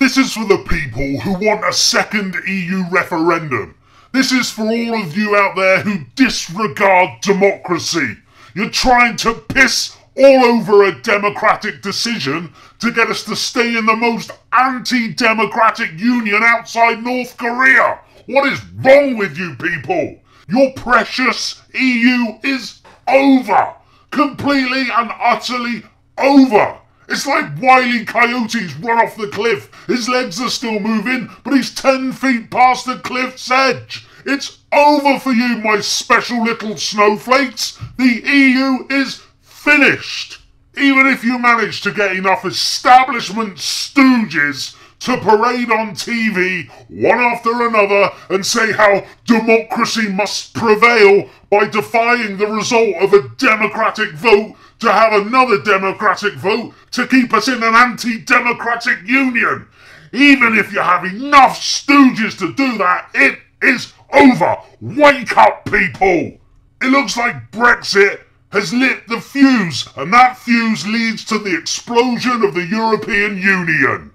This is for the people who want a second EU referendum. This is for all of you out there who disregard democracy. You're trying to piss all over a democratic decision to get us to stay in the most anti-democratic union outside North Korea. What is wrong with you people? Your precious EU is over. Completely and utterly over. It's like Wile E. Coyote's run off the cliff. His legs are still moving, but he's 10 feet past the cliff's edge. It's over for you, my special little snowflakes. The EU is finished. Even if you manage to get enough establishment stooges to parade on TV one after another and say how democracy must prevail by defying the result of a democratic vote to have another democratic vote to keep us in an anti-democratic union. Even if you have enough stooges to do that, it is over. Wake up, people. It looks like Brexit has lit the fuse, and that fuse leads to the explosion of the European Union.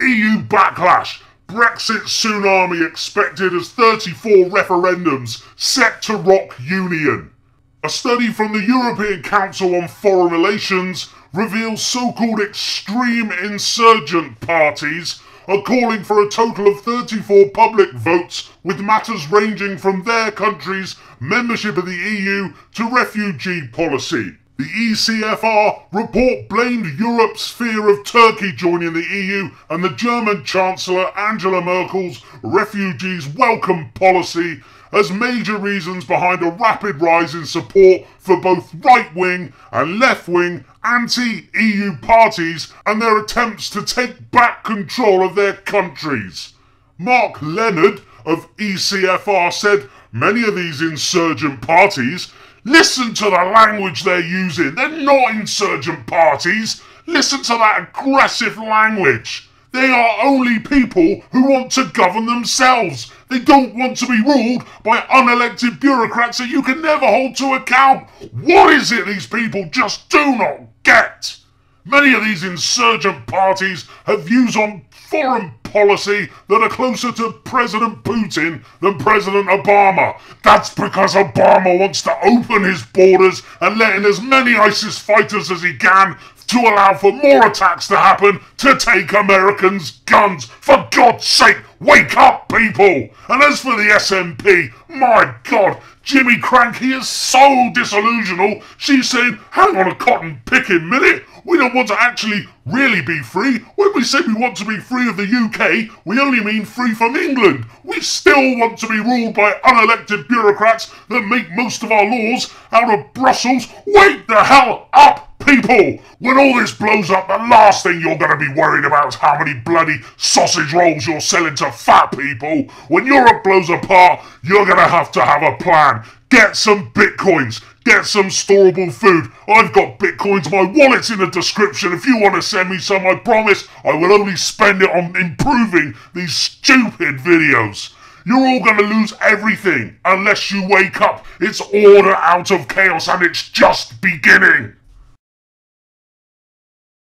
EU backlash. Brexit tsunami expected as 34 referendums set to rock union. A study from the European Council on Foreign Relations reveals so-called extreme insurgent parties are calling for a total of 34 public votes with matters ranging from their country's membership of the EU to refugee policy. The ECFR report blamed Europe's fear of Turkey joining the EU and the German Chancellor Angela Merkel's refugees welcome policy as major reasons behind a rapid rise in support for both right-wing and left-wing anti-EU parties and their attempts to take back control of their countries. Mark Leonard of ECFR said many of these insurgent parties, listen to the language they're using, they're not insurgent parties, listen to that aggressive language. They are only people who want to govern themselves. They don't want to be ruled by unelected bureaucrats that you can never hold to account. What is it these people just do not get? Many of these insurgent parties have views on foreign policy that are closer to President Putin than President Obama. That's because Obama wants to open his borders and let in as many ISIS fighters as he can to allow for more attacks to happen to take Americans' guns. For God's sake, wake up, people! And as for the SNP, my God, Jimmy Cranky is so disillusional, she's saying, hang on a cotton-picking minute, we don't want to actually really be free. When we say we want to be free of the UK, we only mean free from England. We still want to be ruled by unelected bureaucrats that make most of our laws out of Brussels. Wake the hell up, people! When all this blows up, the last thing you're going to be worried about is how many bloody sausage rolls you're selling to fat people. When Europe blows apart, you're going to have a plan. Get some bitcoins. Get some storable food. I've got bitcoins. My wallet's in the description. If you want to send me some, I promise I will only spend it on improving these stupid videos. You're all going to lose everything unless you wake up. It's order out of chaos and it's just beginning.